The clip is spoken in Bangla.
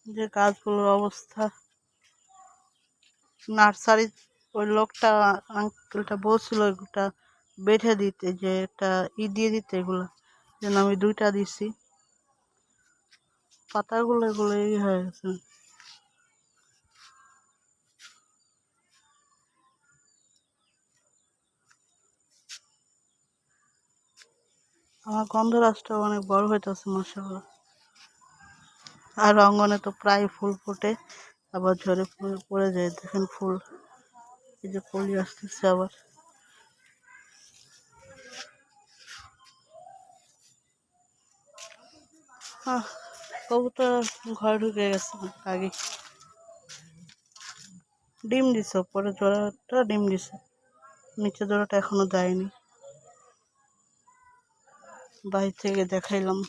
যে গাছগুলোর অবস্থা। নার্সারি ওই লোকটা আঙ্কেলটা বলছিল ওইটা বেঁধে দিতে, যে একটা দিয়ে দিতে, এগুলো যেন আমি 2টা দিছি। পাতাগুলো এগুলো হয়ে গেছে। আমার গন্ধরাজটা অনেক বড় হইতেছে মাশাআল্লাহ। আর অঙ্গনে তো প্রায় ফুল ফোটে, আবার ঝরে পড়ে যায়। দেখেন ফুল, এই যে কলি আসতেছে আবার। কবুতর ঘরে ঢুকে গেছে আগে। ডিম দিছে, উপরে জোড়াটা ডিম দিছে, নিচে জোড়াটা এখনো দেয়নি। বাইরে থেকে দেখাইলাম।